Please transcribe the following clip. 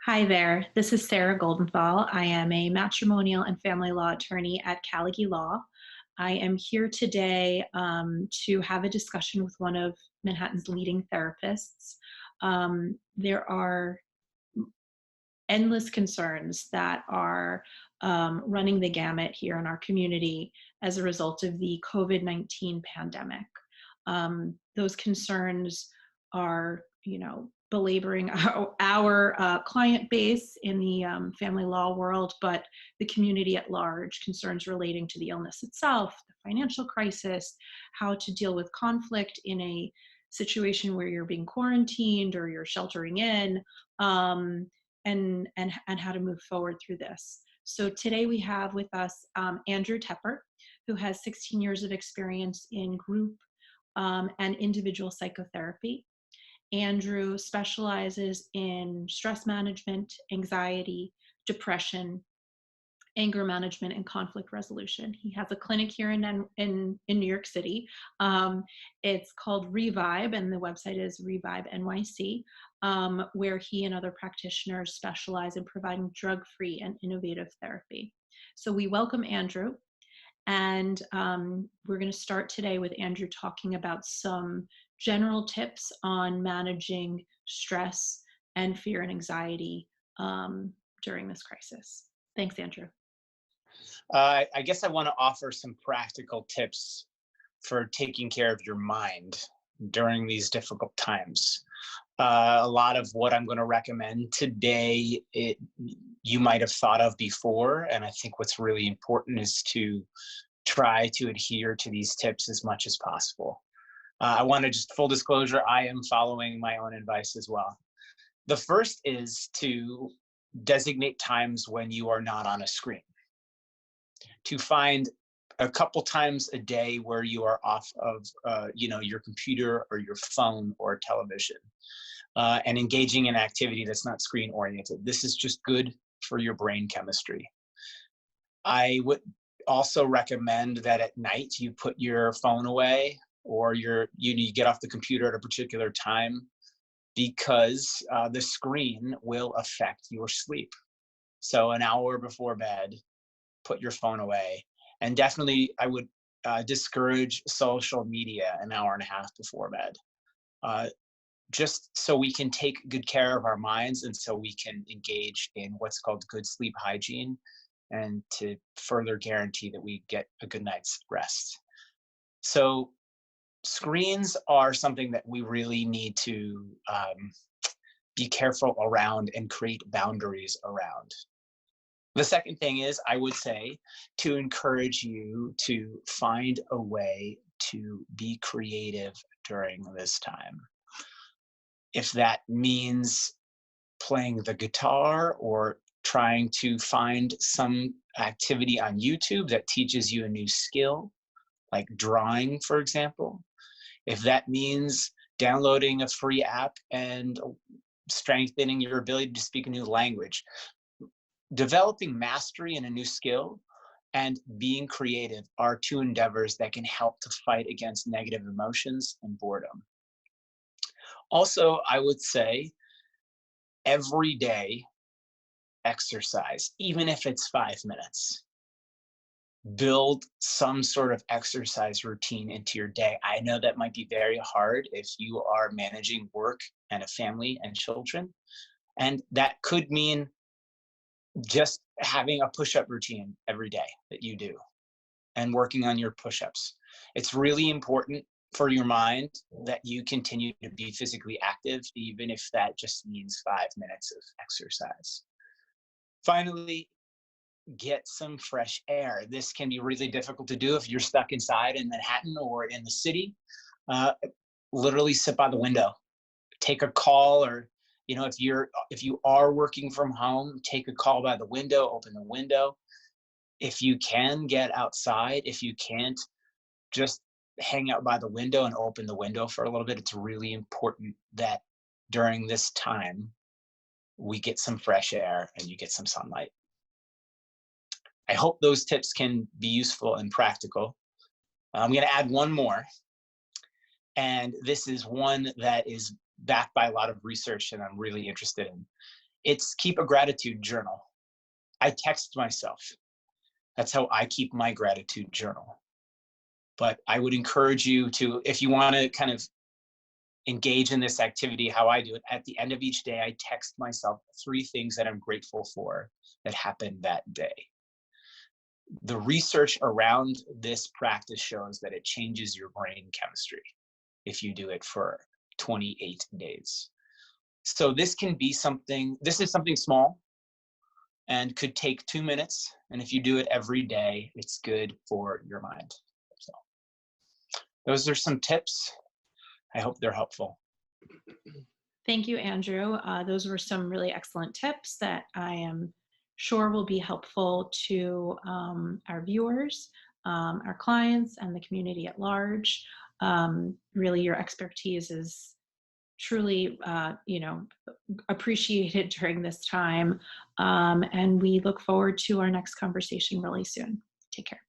Hi there. This is Sarah Goldenthal. I am a matrimonial and family law attorney at Callagee Law. I am here today to have a discussion with one of Manhattan's leading therapists. There are endless concerns that are running the gamut here in our community as a result of the COVID-19 pandemic. Those concerns are, belaboring our client base in the family law world, but the community at large, concerns relating to the illness itself, the financial crisis, how to deal with conflict in a situation where you're being quarantined or you're sheltering in, and how to move forward through this. So today we have with us Andrew Tepper, who has 16 years of experience in group and individual psychotherapy. Andrew specializes in stress management, anxiety, depression, anger management, and conflict resolution. He has a clinic here in New York City. It's called Revive, and the website is Revive NYC, where he and other practitioners specialize in providing drug-free and innovative therapy. So we welcome Andrew, and we're going to start today with Andrew talking about some general tips on managing stress and fear and anxiety during this crisis. Thanks, Andrew. I guess I want to offer some practical tips for taking care of your mind during these difficult times. A lot of what I'm going to recommend today, you might have thought of before, and I think what's really important is to try to adhere to these tips as much as possible. I want to just full disclosure, I am following my own advice as well. The first is to designate times when you are not on a screen. To find a couple times a day where you are off of your computer or your phone or television, and engaging in activity that's not screen oriented. This is just good for your brain chemistry. I would also recommend that at night you put your phone away, or you get off the computer at a particular time, because the screen will affect your sleep. So an hour before bed, put your phone away. And definitely I would discourage social media an hour and a half before bed, just so we can take good care of our minds, and so we can engage in what's called good sleep hygiene, and to further guarantee that we get a good night's rest. So screens are something that we really need to be careful around and create boundaries around. The second thing is, I would say, to encourage you to find a way to be creative during this time. If that means playing the guitar or trying to find some activity on YouTube that teaches you a new skill, like drawing, for example. If that means downloading a free app and strengthening your ability to speak a new language. Developing mastery in a new skill and being creative are two endeavors that can help to fight against negative emotions and boredom. Also, I would say every day exercise, even if it's 5 minutes. Build some sort of exercise routine into your day. I know that might be very hard if you are managing work and a family and children. And that could mean just having a push-up routine every day that you do and working on your push-ups. It's really important for your mind that you continue to be physically active, even if that just means 5 minutes of exercise. Finally, get some fresh air. This can be really difficult to do if you're stuck inside in Manhattan or in the city. Literally sit by the window, take a call, or if you are working from home, take a call by the window, open the window. If you can, get outside. If you can't, just hang out by the window and open the window for a little bit. It's really important that during this time we get some fresh air and you get some sunlight. I hope those tips can be useful and practical. I'm going to add one more, and this is one that is backed by a lot of research and I'm really interested in. It's keep a gratitude journal. I text myself. That's how I keep my gratitude journal. But I would encourage you to, if you want to kind of engage in this activity, how I do it, at the end of each day, I text myself 3 things that I'm grateful for that happened that day. The research around this practice shows that it changes your brain chemistry if you do it for 28 days. So this is something small and could take 2 minutes. And if you do it every day, it's good for your mind. So those are some tips. I hope they're helpful. Thank you, Andrew. Those were some really excellent tips that I am sure will be helpful to our viewers, our clients, and the community at large. Really, your expertise is truly, appreciated during this time. And we look forward to our next conversation really soon. Take care.